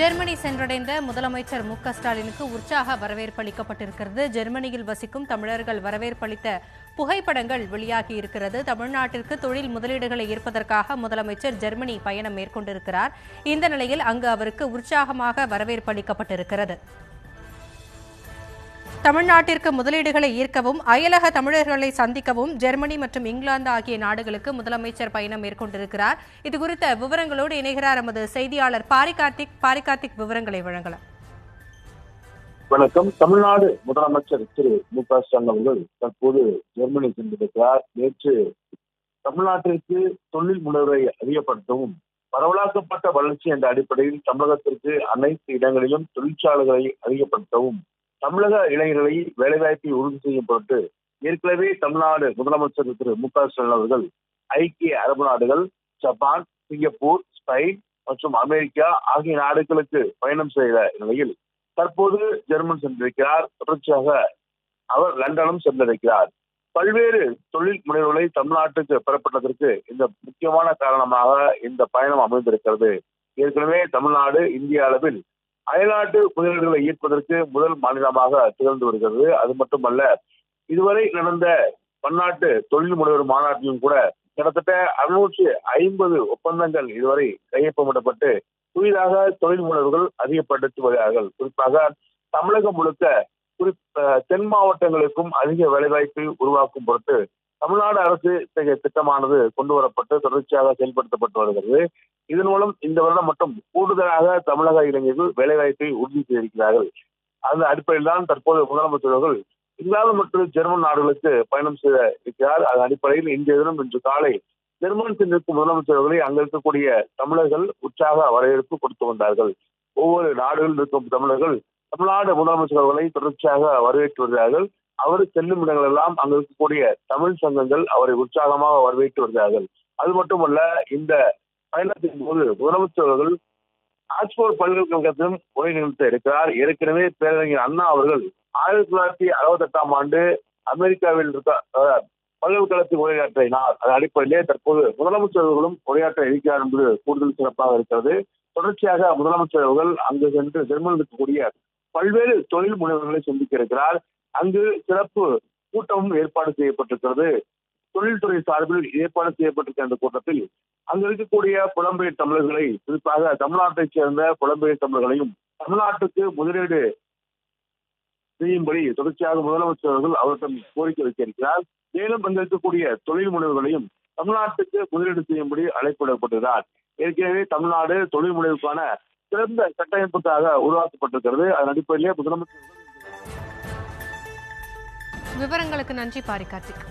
Germany சென்றடைந்த முதலமைச்சர் மு.க.ஸ்டாலினுக்கு உற்சாக வரவேற்பு அளிக்கப்பட்டிருக்கிறது. ஜெர்மனியில் வசிக்கும் தமிழர்கள் வரவேற்பளித்த புகைப்படங்கள் வெளியாகியிருக்கிறது. தமிழ்நாட்டிற்கு தொழில் முதலீடுகளை ஈர்ப்பதற்காக முதலமைச்சர் ஜெர்மனி பயணம் மேற்கொண்டிருக்கிறார். இந்த நிலையில் அங்கு அவருக்கு உற்சாகமாக வரவேற்பு அளிக்கப்பட்டிருக்கிறது. தமிழ்நாட்டிற்கு முதலீடுகளை ஈர்க்கவும் அயலக தமிழர்களை சந்திக்கவும் ஜெர்மனி மற்றும் இங்கிலாந்து ஆகிய நாடுகளுக்கு முதலமைச்சர் பயணம் மேற்கொண்டிருக்கிறார். இதுகுறித்த விவரங்களோடு இணைகிறார் எமது செய்தியாளர் பாரிகார்த்திக் விவரங்களை வழங்கலாம். வணக்கம். தமிழ்நாடு முதலமைச்சர் திரு மு.க.ஸ்டாலின் அவர்கள் தற்போது ஜெர்மனி சென்றிருக்கிறார். நேற்று தமிழ்நாட்டிற்கு தொழில் முனைவரை அதிகப்படுத்தவும் பரவலாக்கப்பட்ட வளர்ச்சி என்ற அடிப்படையில் தமிழகத்திற்கு அனைத்து இடங்களிலும் தொழிற்சாலைகளை அதிகப்படுத்தவும் தமிழக இளைஞர்களை வேலைவாய்ப்பை உறுதி செய்யும் பொருட்டு ஏற்கனவே தமிழ்நாடு முதலமைச்சர் திரு மு.க.ஸ்டாலின் அவர்கள் ஐக்கிய அரபு நாடுகள், ஜப்பான், சிங்கப்பூர், ஸ்பெயின் மற்றும் அமெரிக்கா ஆகிய நாடுகளுக்கு பயணம் செய்த நிலையில் தற்போது ஜெர்மன் சென்றிருக்கிறார். தொடர்ச்சியாக அவர் லண்டனும் சென்றிருக்கிறார். பல்வேறு தொழில் முனைவுகளை தமிழ்நாட்டுக்கு பெறப்பட்டதற்கு இந்த முக்கியமான காரணமாக இந்த பயணம் அமைந்திருக்கிறது. ஏற்கனவே தமிழ்நாடு இந்திய அளவில் அயல்நாட்டு முதலீடுகளை ஈர்ப்பதற்கு முதல் மாநிலமாக திகழ்ந்து வருகிறது. அது மட்டுமல்ல, இதுவரை நடந்த பன்னாட்டு தொழில் முனைவர் மாநாட்டிலும் கூட கிட்டத்தட்ட 650 ஒப்பந்தங்கள் இதுவரை கையொப்பமிடப்பட்டு புதிதாக தொழில் முனைவர்கள் அதிகப்படுத்தி வருகிறார்கள். குறிப்பாக தமிழகம் முழுக்க தென் மாவட்டங்களுக்கும் அதிக வேலைவாய்ப்பை உருவாக்கும் பொருட்டு தமிழ்நாடு அரசு இத்தகைய திட்டமானது கொண்டு வரப்பட்டு தொடர்ச்சியாக செயல்படுத்தப்பட்டு வருகிறது. இதன் மூலம் இந்த வருடம் மட்டும் கூடுதலாக தமிழக இளைஞர்கள் வேலைவாய்ப்பை உறுதி செய்திருக்கிறார்கள். அந்த அடிப்படையில் தான் தற்போது முதலமைச்சர்கள் இங்கிலாந்து மற்றும் ஜெர்மன் நாடுகளுக்கு பயணம் செய்ய இருக்கிறார். அதன் அடிப்படையில் இன்றைய தினம் இன்று காலை ஜெர்மன் சென்றிருக்கும் முதலமைச்சர்களை அங்கு இருக்கக்கூடிய தமிழர்கள் உற்சாக வரவேற்பு கொடுத்து வந்தார்கள். ஒவ்வொரு நாடுகளில் இருக்கும் தமிழர்கள் தமிழ்நாடு முதலமைச்சர்களை தொடர்ச்சியாக வரவேற்று வருகிறார்கள். அவர் செல்லும் இடங்கள் எல்லாம் அங்கு இருக்கக்கூடிய தமிழ் சங்கங்கள் அவரை உற்சாகமாக வரவேற்று வருகிறார்கள். அது மட்டுமல்ல, இந்த பயணத்தின் போது முதலமைச்சர்கள் ஆக்ஸ்போர்ட் பல்கலைக்கழகத்திலும் உரை நிகழ்த்த இருக்கிறார். ஏற்கனவே பேரறிஞர் அண்ணா அவர்கள் 1968ஆம் ஆண்டு அமெரிக்காவில் இருக்க பல்கலைக்கழகத்தில் உரையாற்றினார். அதன் அடிப்படையிலே தற்போது முதலமைச்சர்களும் உரையாற்ற இருக்கிறார் என்பது கூடுதல் சிறப்பாக இருக்கிறது. தொடர்ச்சியாக முதலமைச்சர்கள் அங்கு சென்று ஜெர்மனில் இருக்கக்கூடிய பல்வேறு தொழில் முனைவர்களை சந்திக்க இருக்கிறார். அங்கு சிறப்பு கூட்டமும் ஏற்பாடு செய்யப்பட்டிருக்கிறது. தொழில்துறை சார்பில் ஏற்பாடு செய்யப்பட்டிருக்கிற அந்த கூட்டத்தில் அங்கு இருக்கக்கூடிய புலம்பெயர் தமிழர்களை, குறிப்பாக தமிழ்நாட்டைச் சேர்ந்த புலம்பெயர் தமிழர்களையும் தமிழ்நாட்டுக்கு முதலீடு செய்யும்படி தொடர்ச்சியாக முதலமைச்சர்கள் அவரிடம் கோரிக்கை வைக்க இருக்கிறார். மேலும் அங்கு இருக்கக்கூடிய தொழில் முனைவர்களையும் தமிழ்நாட்டுக்கு முதலீடு செய்யும்படி அழைப்பிடப்பட்டிருக்கிறார். ஏற்கனவே தமிழ்நாடு தொழில் முனைவுக்கான சிறந்த கட்டமைப்புக்காக உருவாக்கப்பட்டிருக்கிறது. அதன் அடிப்படையிலே முதலமைச்சர்கள் விவரங்களுக்கு நன்றி பாரிகார்த்திக்.